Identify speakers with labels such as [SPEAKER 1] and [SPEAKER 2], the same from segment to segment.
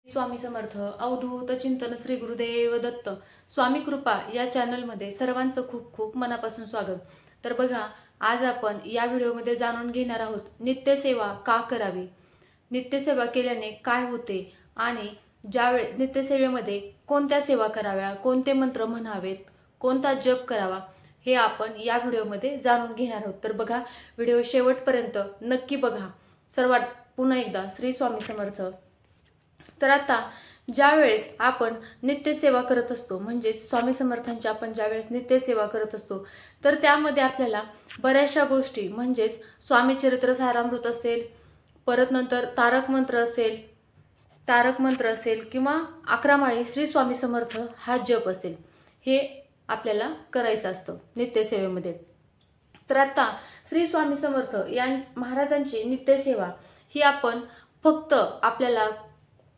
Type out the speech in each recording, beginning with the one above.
[SPEAKER 1] स्वामी समर्थ अवधूत चिंतन श्री गुरुदेव दत्त स्वामी कृपा या चॅनलमध्ये सर्वांचं खूप खूप मनापासून स्वागत। तर बघा, आज आपण या व्हिडिओमध्ये जाणून घेणार आहोत नित्यसेवा का करावी, नित्यसेवा केल्याने काय होते आणि ज्यावेळेस नित्यसेवेमध्ये कोणत्या सेवा कराव्या, कोणते मंत्र म्हणावेत, कोणता जप करावा हे आपण या व्हिडिओमध्ये जाणून घेणार आहोत। तर बघा, व्हिडिओ शेवटपर्यंत नक्की बघा। सर्वात पुन्हा एकदा श्री स्वामी समर्थ। तर आता ज्यावेळेस आपण नित्यसेवा करत असतो, म्हणजे स्वामी समर्थांची आपण ज्यावेळेस नित्यसेवा करत असतो, तर त्यामध्ये आपल्याला बऱ्याचशा गोष्टी म्हणजेच स्वामी चरित्र सारामृत असेल, परत नंतर तारक मंत्र असेल किंवा 11 माळी श्री स्वामी समर्थ हा जप असेल, हे आपल्याला करायचं असतं नित्यसेवेमध्ये। तर आता श्री स्वामी समर्थ या महाराजांची नित्यसेवा ही आपण फक्त आपल्याला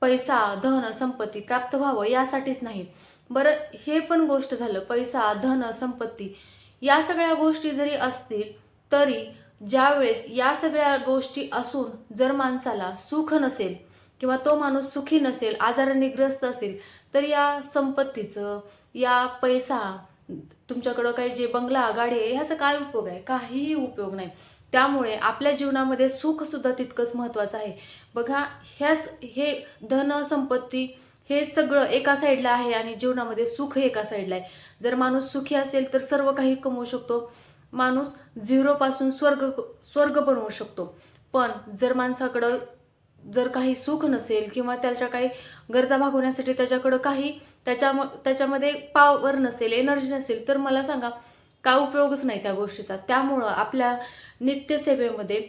[SPEAKER 1] पैसा, धन, संपत्ती प्राप्त व्हावं यासाठीच नाही। बरं, हे पण गोष्ट झालं, पैसा, धन, संपत्ती या सगळ्या गोष्टी जरी असतील तरी ज्यावेळेस या सगळ्या गोष्टी असून जर माणसाला सुख नसेल किंवा तो माणूस सुखी नसेल, आजाराने ग्रस्त असेल, तर या संपत्तीचं, या पैसा, तुमच्याकडं काही जे बंगला, गाडी आहे, ह्याचा काय उपयोग आहे? काहीही उपयोग नाही। त्यामुळे आपल्या जीवनामध्ये सुख सुद्धा तितकंच महत्त्वाचं आहे। बघा, हे धन, संपत्ती हे सगळं एका साईडला आहे आणि जीवनामध्ये सुख एका साईडला आहे। जर माणूस सुखी असेल तर सर्व काही कमवू शकतो, माणूस झिरोपासून स्वर्ग बनवू शकतो। पण जर माणसाकडं जर काही सुख नसेल किंवा त्याच्या काही गरजा भागवण्यासाठी त्याच्याकडं काही त्याच्यामध्ये पॉवर नसेल, एनर्जी नसेल, तर मला सांगा काय उपयोगच नाही त्या गोष्टीचा। त्यामुळं आपल्या नित्यसेवेमध्ये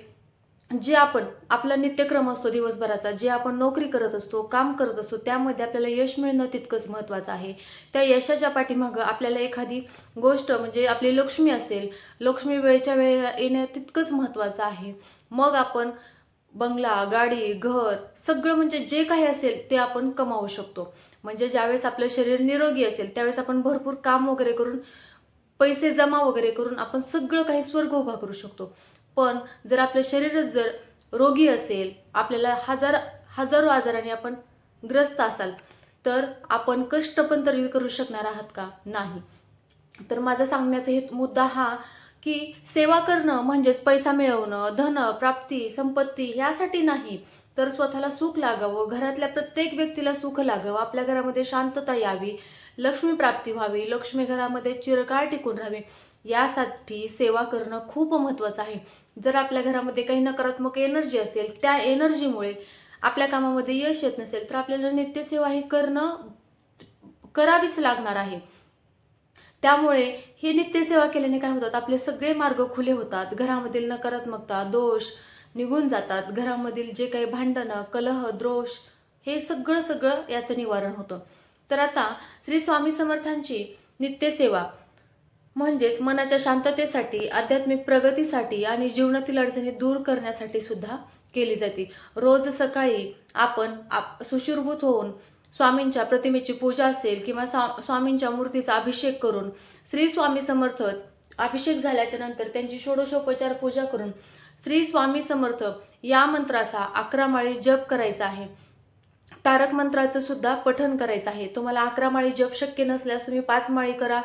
[SPEAKER 1] जे आपण आपला नित्यक्रम असतो दिवसभराचा, जे आपण नोकरी करत असतो, काम करत असतो, त्यामध्ये आपल्याला यश मिळणं तितकंच महत्त्वाचं आहे। त्या यशाच्या पाठीमागं आपल्याला एखादी गोष्ट म्हणजे आपली लक्ष्मी असेल, लक्ष्मी वेळेच्या वेळेला येणं तितकंच महत्त्वाचं आहे। मग आपण बंगला, गाडी, घर सगळं म्हणजे जे काही असेल ते आपण कमावू शकतो। म्हणजे ज्यावेळेस आपलं शरीर निरोगी असेल त्यावेळेस आपण भरपूर काम वगैरे करून, पैसे जमा वगैरे करून आपण सगळं काही स्वर्ग उभा करू शकतो। पण जर आपलं शरीरच जर रोगी असेल, आपल्याला हजारो आजाराने आपण ग्रस्त असाल, तर आपण कष्ट पण तरी करू शकणार आहात का? नाही। तर माझा सांगण्याचा हे मुद्दा हा की सेवा करणं म्हणजेच पैसा मिळवणं, धन, प्राप्ती, संपत्ती यासाठी नाही, तर स्वतःला सुख लागावं, घरातल्या प्रत्येक व्यक्तीला सुख लागावं, आपल्या घरामध्ये शांतता यावी, लक्ष्मी प्राप्ती व्हावी, लक्ष्मी घरामध्ये चिरकाळ टिकून राहावी, यासाठी सेवा करणं खूप महत्त्वाचं आहे। जर आपल्या घरामध्ये काही नकारात्मक एनर्जी असेल, त्या एनर्जीमुळे आपल्या कामामध्ये यश येत नसेल, तर आपल्याला नित्यसेवा ही करावीच लागणार आहे। त्यामुळे हे नित्यसेवा केल्याने काय होतात, आपले सगळे मार्ग खुले होतात, घरामधील नकारात्मकता, दोष निघून जातात, घरामधील जे काही भांडणं, कलह, द्रोष हे सगळं याचं निवारण होतं। तर आता श्री स्वामी समर्थांची नित्यसेवा म्हणजेच मनाच्या शांततेसाठी, आध्यात्मिक प्रगतीसाठी आणि जीवनातील अडचणी दूर करण्यासाठी सुद्धा केली जाते। रोज सकाळी आपण सुशीर्भूत होऊन स्वामींच्या प्रतिमेची पूजा असेल किंवा स्वामींच्या मूर्तीचा अभिषेक करून, श्री स्वामी समर्थ अभिषेक झाल्याच्या नंतर त्यांची षोडशोपचार पूजा करून श्री स्वामी समर्थ या मंत्राचा 11 माळी जप करायचा आहे। तारक मंत्राचं सुद्धा पठण करायचं आहे। तुम्हाला 11 माळी जप शक्य नसल्यास तुम्ही 5 माळी करा।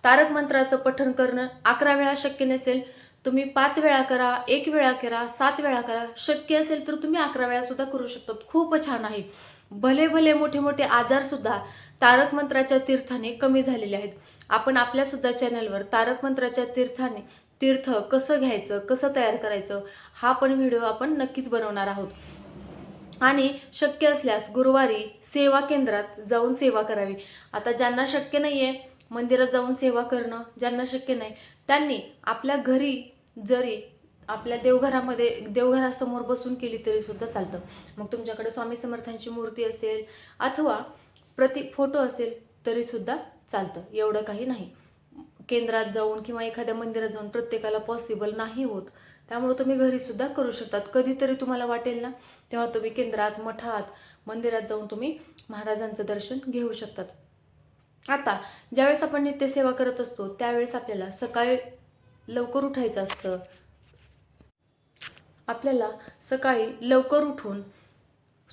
[SPEAKER 1] तारक मंत्राचं पठण करणं 11 वेळा शक्य नसेल, तुम्ही 5 वेळा करा, 1 वेळा करा, 7 वेळा करा, शक्य असेल तर तुम्ही 11 वेळा सुद्धा करू शकता। खूप छान आहे। भले मोठे मोठे आजार सुद्धा तारक मंत्राच्या तीर्थाने कमी झालेले आहेत। आपण आपल्या सुद्धा चॅनलवर तारक मंत्राच्या तीर्थ कसं घ्यायचं, कसं तयार करायचं हा पण व्हिडिओ आपण नक्कीच बनवणार आहोत। आणि शक्य असल्यास गुरुवारी सेवा केंद्रात जाऊन सेवा करावी। आता ज्यांना शक्य नाहीये मंदिरात जाऊन सेवा करणं, ज्यांना शक्य नाही, त्यांनी आपल्या घरी जरी आपल्या देवघरासमोर बसून केली तरी सुद्धा चालतं। मग तुमच्याकडे स्वामी समर्थांची मूर्ती असेल अथवा फोटो असेल तरी सुद्धा चालतं, एवढं काही नाही। केंद्रात जाऊन किंवा एखाद्या मंदिरात जाऊन प्रत्येकाला पॉसिबल नाही होत, त्यामुळे तुम्ही घरी सुद्धा करू शकतात। कधीतरी तुम्हाला वाटेल ना, तेव्हा तुम्ही केंद्रात, मठात, मंदिरात जाऊन तुम्ही महाराजांचं दर्शन घेऊ शकतात। आता ज्यावेळेस आपण नित्यसेवा करत असतो त्यावेळेस आपल्याला सकाळी लवकर उठायचं असतं। आपल्याला सकाळी लवकर उठून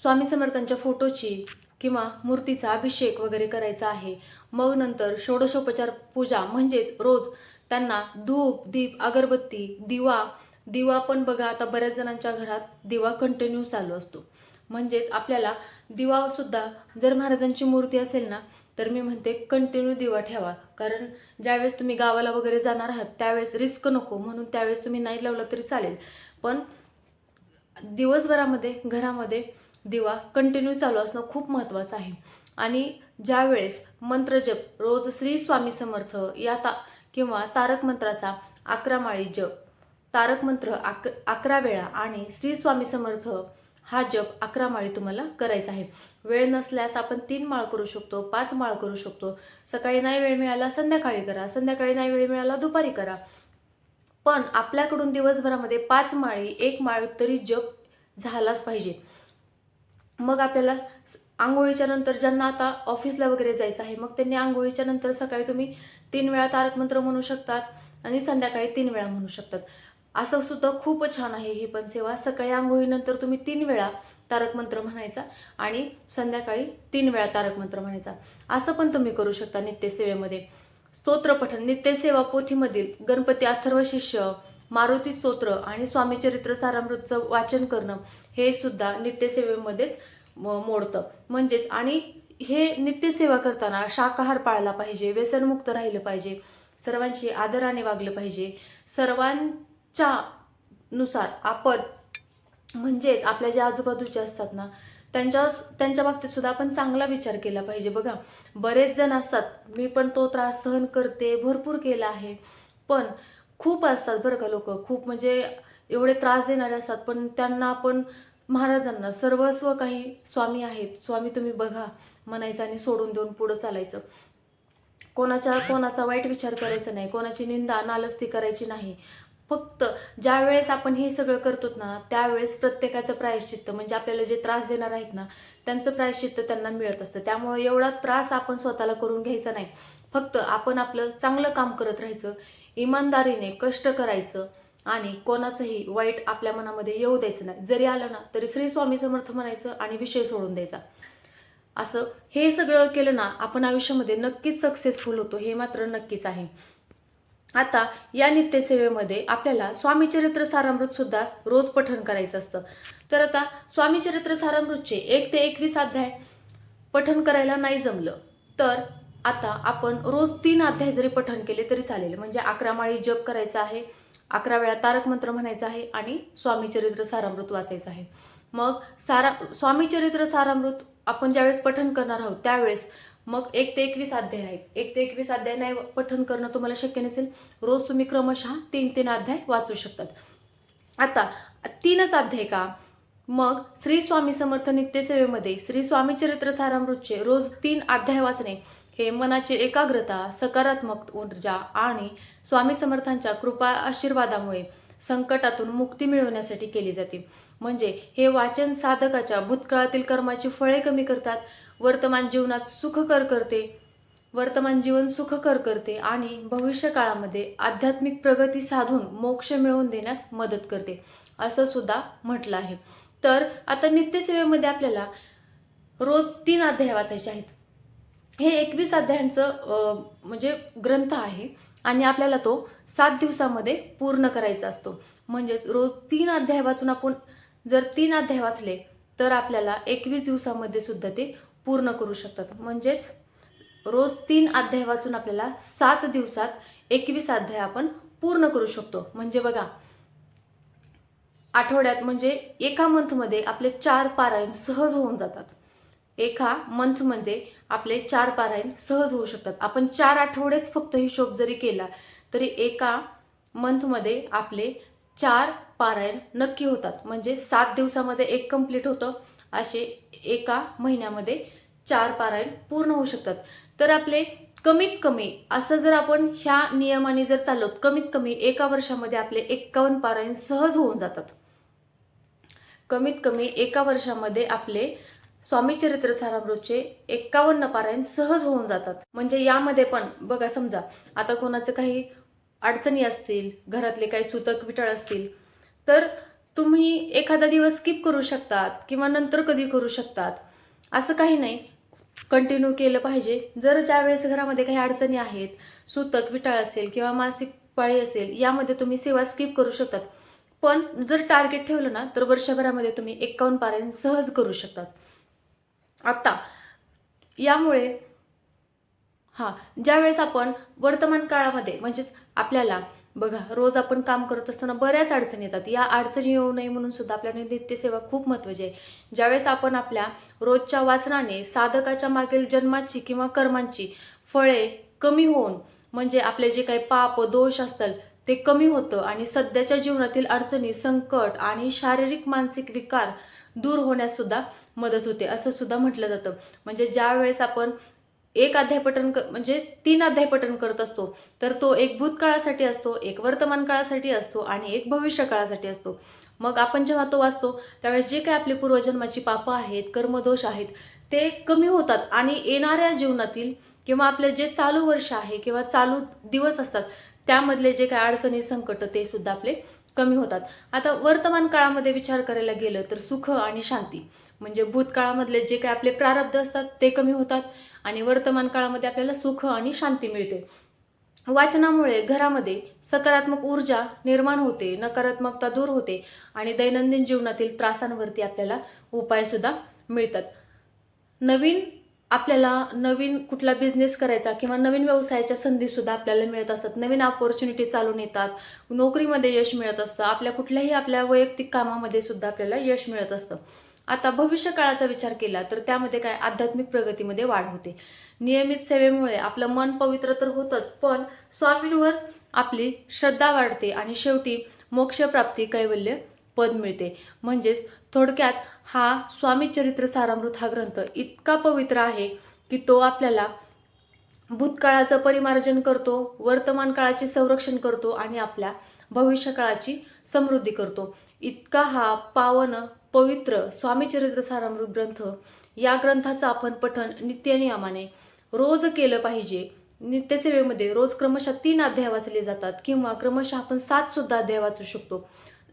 [SPEAKER 1] स्वामी समर्थांच्या फोटोची किंवा मूर्तीचा अभिषेक वगैरे करायचा आहे. मग नंतर षोडशोपचार पूजा म्हणजेच रोज त्यांना धूप, दीप, अगरबत्ती, दिवा पण बघा आता बऱ्याच जणांच्या घरात दिवा कंटिन्यू चालू असतो. म्हणजेच आपल्याला दिवासुद्धा जर महाराजांची मूर्ती असेल ना तर मी म्हणते कंटिन्यू दिवा ठेवा. कारण ज्यावेळेस तुम्ही गावाला वगैरे जाणार आहात त्यावेळेस रिस्क नको, म्हणून त्यावेळेस तुम्ही नाही लावला तरी चालेल. पण दिवसभरामध्ये घरामध्ये दिवा कंटिन्यू चालू असणं खूप महत्त्वाचं आहे. आणि ज्यावेळेस मंत्रजप रोज श्री स्वामी समर्थ किंवा तारक मंत्राचा 11 माळी जप, तारक मंत्र 11 वेळा आणि श्री स्वामी समर्थ हा जप 11 माळी तुम्हाला करायचा आहे. वेळ नसल्यास आपण 3 माळ करू शकतो, 5 माळ करू शकतो. सकाळी नाही वेळ मिळाला संध्याकाळी करा, संध्याकाळी नाही वेळ मिळाला दुपारी करा. पण आपल्याकडून दिवसभरामध्ये 5 माळी 1 माळ तरी जप झालाच पाहिजे. मग आपल्याला आंघोळीच्या नंतर ज्यांना आता ऑफिसला वगैरे जायचं आहे मग त्यांनी आंघोळीच्या नंतर सकाळी तुम्ही 3 वेळा तारक मंत्र म्हणू शकतात आणि संध्याकाळी 3 वेळा म्हणू शकतात. असं सुद्धा खूप छान आहे ही पण सेवा. सकाळी आंघोळीनंतर तुम्ही 3 वेळा तारक मंत्र म्हणायचा आणि संध्याकाळी 3 वेळा तारक मंत्र म्हणायचा. असं पण तुम्ही करू शकता नित्यसेवेमध्ये. स्तोत्रपठण नित्यसेवा पोथीमधील गणपती अथर्व शिष्य, मारुती स्तोत्र आणि स्वामी चरित्र सारामृतचं वाचन करणं हे सुद्धा नित्यसेवेमध्येच मोडतं. म्हणजेच आणि हे नित्यसेवा करताना शाकाहार पाळला पाहिजे, व्यसनमुक्त राहिलं पाहिजे, सर्वांशी आदराने वागलं पाहिजे. सर्वांच्या नुसार आपण म्हणजेच आपल्या जे आजूबाजूचे असतात ना त्यांच्या बाबतीत सुद्धा आपण चांगला विचार केला पाहिजे. बघा बरेच जण असतात, मी पण तो त्रास सहन करते, भरपूर केला आहे, पण खूप असतात बरं का लोक, खूप म्हणजे एवढे त्रास देणारे असतात. पण त्यांना आपण महाराजांना सर्वस्व काही स्वामी आहेत, स्वामी तुम्ही बघा म्हणायचं आणि सोडून देऊन पुढं चालायचं. कोणाचा वाईट विचार करायचा नाही, कोणाची निंदा नालस्ती करायची नाही. फक्त ज्या वेळेस आपण हे सगळं करतो ना त्यावेळेस प्रत्येकाचं प्रायश्चित्त म्हणजे आपल्याला जे त्रास देणार आहेत ना त्यांचं प्रायश्चित्त त्यांना मिळत असतं. त्यामुळे एवढा त्रास आपण स्वतःला करून घ्यायचा नाही. फक्त आपण आपलं चांगलं काम करत राहायचं, इमानदारीने कष्ट करायचं आणि कोणाचंही वाईट आपल्या मनामध्ये येऊ द्यायचं नाही. जरी आलं ना तरी श्री स्वामी समर्थ म्हणायचं आणि विषय सोडून द्यायचा. असं हे सगळं केलं ना आपण आयुष्यामध्ये नक्कीच सक्सेसफुल होतो, हे मात्र नक्कीच आहे. आता या नित्यसेवेमध्ये आपल्याला स्वामी चरित्र सारामृत सुद्धा रोज पठण करायचं असतं. तर आता स्वामी चरित्र सारामृतचे 1 ते 21 अध्याय पठण करायला नाही जमलं तर आता आपण रोज 3 अध्याय जरी पठण केले तरी चालेल. म्हणजे 11 माळी जप करायचा आहे, 11 वेळा तारक मंत्र म्हणायचा आहे आणि स्वामी चरित्र सारामृत वाचायचं आहे. मग स्वामी चरित्र सारामृत आपण ज्यावेळेस पठण करणार आहोत त्यावेळेस मग 1 ते 21 अध्याय आहेत. 1 ते 21 अध्याय नाही पठण करणं तुम्हाला शक्य नसेल, रोज तुम्ही क्रमशः 3-3 अध्याय वाचू शकतात. आता 3च अध्याय का? मग श्री स्वामी समर्थ नित्यसेवेमध्ये श्री स्वामी चरित्र सारामृतचे रोज 3 अध्याय वाचणे हे मनाची एकाग्रता, सकारात्मक ऊर्जा आणि स्वामी समर्थांच्या कृपा आशीर्वादामुळे संकटातून मुक्ती मिळवण्यासाठी केली जाते. म्हणजे हे वाचन साधकाच्या भूतकाळातील कर्माची फळे कमी करतात, वर्तमान जीवन सुखकर करते आणि भविष्य काळामध्ये आध्यात्मिक प्रगती साधून मोक्ष मिळवून देण्यास मदत करते असं सुद्धा म्हटलं आहे. तर आता नित्यसेवेमध्ये आपल्याला रोज 3 अध्याय वाचायचे आहेत. हे 21 अध्यायांचं म्हणजे ग्रंथ आहे आणि आपल्याला तो 7 दिवसामध्ये पूर्ण करायचा असतो. म्हणजेच रोज 3 अध्याय वाचून आपण जर 3 अध्याय वाचले तर आपल्याला 21 दिवसामध्ये सुद्धा ते पूर्ण करू शकतात. म्हणजेच रोज 3 अध्याय वाचून आपल्याला 7 दिवसात 21 अध्याय आपण पूर्ण करू शकतो. म्हणजे बघा आठवड्यात म्हणजे एका मंथमध्ये आपले 4 पारायण सहज होऊन जातात. एका मंथमध्ये आपले 4 पारायण सहज होऊ शकतात. आपण 4 आठवडेच फक्त हिशोब जरी केला तरी एका मंथमध्ये आपले 4 पारायण नक्की होतात. म्हणजे 7 दिवसामध्ये 1 कंप्लीट होतं, असे एका महिन्यामध्ये 4 पारायण पूर्ण होऊ शकतात. तर आपले कमीत कमी असं जर आपण ह्या नियमाने जर चाललो कमीत कमी एका वर्षामध्ये आपले 51 पारायण सहज होऊन जातात. कमीत कमी एका वर्षामध्ये आपले स्वामी चरित्र सारामृतचे 51 पारायण सहज होऊन जातात. म्हणजे यामध्ये पण बघा समजा आता कोणाचं काही अडचणी असतील, घरातले काही सुतक विटळ असतील तर तुम्ही एखादा दिवस स्किप करू शकतात किंवा नंतर कधी करू शकतात, असं काही नाही. कंटिन्यू केलं पाहिजे. जर ज्या वेळेस घरामध्ये काही अडचणी आहेत, सूतक विटाळ असेल किंवा मासिक पाळी असेल, यामध्ये तुम्ही सेवा स्किप करू शकतात. पण जर टार्गेट ठेवलं ना, तर वर्षभरामध्ये तुम्ही 51 पारायण सहज करू शकतात. आता यामुळे ज्यावेळेस आपण वर्तमान काळामध्ये म्हणजेच आपल्याला बघा, रोज आपण काम करत असताना बऱ्याच अडचणी येतात. या अडचणी येऊ नये म्हणून सुद्धा आपल्याला नित्यसेवा खूप महत्त्वाची आहे. ज्यावेळेस आपण आपल्या रोजच्या वाचनाने साधकाच्या मागील जन्माची किंवा कर्मांची फळे कमी होऊन, म्हणजे आपले जे काही पाप दोष असतात ते कमी होतं आणि सध्याच्या जीवनातील अडचणी, संकट आणि शारीरिक मानसिक विकार दूर होण्यास सुद्धा मदत होते, असं सुद्धा म्हटलं जातं. म्हणजे ज्यावेळेस आपण एक अध्याय पठण म्हणजे 3 अध्याय पठण करत असतो, तर तो एक भूतकाळासाठी असतो, एक वर्तमान काळासाठी असतो आणि एक भविष्य काळासाठी असतो. मग आपण जेव्हा तो वाचतो त्यावेळेस जे काही आपले पूर्वजन्माची पापं आहेत, कर्मदोष आहेत, ते कमी होतात आणि येणाऱ्या जीवनातील किंवा आपले जे चालू वर्ष आहे किंवा चालू दिवस असतात त्यामधले जे काही अडचणी, संकट ते सुद्धा आपले कमी होतात. आता वर्तमान काळामध्ये विचार करायला गेलं तर सुख आणि शांती, म्हणजे भूतकाळामधले जे काही आपले प्रारब्ध असतात ते कमी होतात आणि वर्तमान काळामध्ये आपल्याला सुख आणि शांती मिळते. वाचनामुळे घरामध्ये सकारात्मक ऊर्जा निर्माण होते, नकारात्मकता दूर होते आणि दैनंदिन जीवनातील त्रासांवरती आपल्याला उपाय सुद्धा मिळतात. आपल्याला नवीन कुठला बिझनेस करायचा किंवा नवीन व्यवसायाच्या संधी सुद्धा आपल्याला मिळत असतात. नवीन अपॉर्च्युनिटी चालून येतात, नोकरीमध्ये यश मिळत असतं, आपल्या वैयक्तिक कामामध्ये सुद्धा आपल्याला यश मिळत असतं. आता भविष्य काळाचा विचार केला तर त्यामध्ये काय, आध्यात्मिक प्रगतीमध्ये वाढ होते. नियमित सेवेमुळे आपलं मन पवित्र तर होतंच, पण स्वामींवर आपली श्रद्धा वाढते आणि शेवटी मोक्षप्राप्ती, कैवल्य पद मिळते. म्हणजेच थोडक्यात हा स्वामी चरित्र सारामृत हा ग्रंथ इतका पवित्र आहे की तो आपल्याला भूतकाळाचं परिमार्जन करतो, वर्तमान काळाचे संरक्षण करतो आणि आपल्या भविष्य काळाची समृद्धी करतो. इतका हा पावन पवित्र स्वामी चरित्र सारामृत ग्रंथ, या ग्रंथाचं आपण पठण नित्यनियमाने रोज केलं पाहिजे. नित्यसेवेमध्ये रोज क्रमशः 3 अध्याय वाचले जातात किंवा क्रमशः आपण 7 सुद्धा अध्याय वाचू शकतो.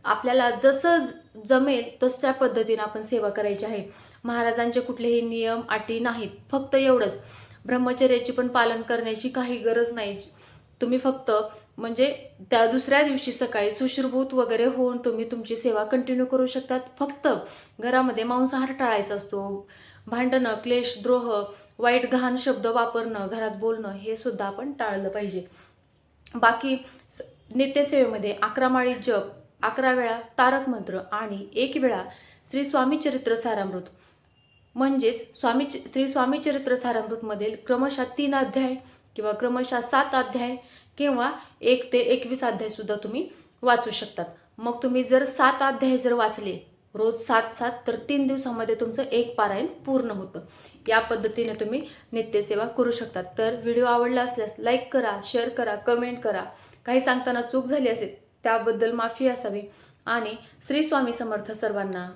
[SPEAKER 1] आपल्याला जसं जमेल तशा पद्धतीने आपण सेवा करायची आहे. महाराजांचे कुठलेही नियम अटी नाहीत, फक्त एवढंच, ब्रह्मचर्याची पण पालन करण्याची काही गरज नाही. तुम्ही फक्त म्हणजे त्या दुसऱ्या दिवशी सकाळी सुश्रुभूत वगैरे होऊन तुम्ही तुमची सेवा कंटिन्यू करू शकतात. फक्त घरामध्ये मांसाहार टाळायचा असतो. भांडणं, क्लेश, द्रोह, वाईट घाण शब्द वापरणं, घरात बोलणं हे सुद्धा आपण टाळलं पाहिजे. बाकी नित्यसेवेमध्ये 11 माळी जप, 11 वेळा तारक मंत्र आणि 1 वेळा श्री स्वामी चरित्र सारामृत, म्हणजेच श्री स्वामी चरित्र सारामृतमधील क्रमशः 3 अध्याय किंवा क्रमशः 7 अध्याय किंवा 1 ते 21 अध्याय सुद्धा तुम्ही वाचू शकतात. मग तुम्ही जर 7 अध्याय जर वाचले रोज 7-7 तर 3 दिवसामध्ये तुमचं 1 पारायण पूर्ण होतं. या पद्धतीने तुम्ही नित्यसेवा करू शकतात. तर व्हिडिओ आवडला असल्यास लाईक करा, शेअर करा, कमेंट करा. काही सांगताना चूक झाली असेल त्याबद्दल माफी असावी आणि श्री स्वामी समर्थ सर्वांना.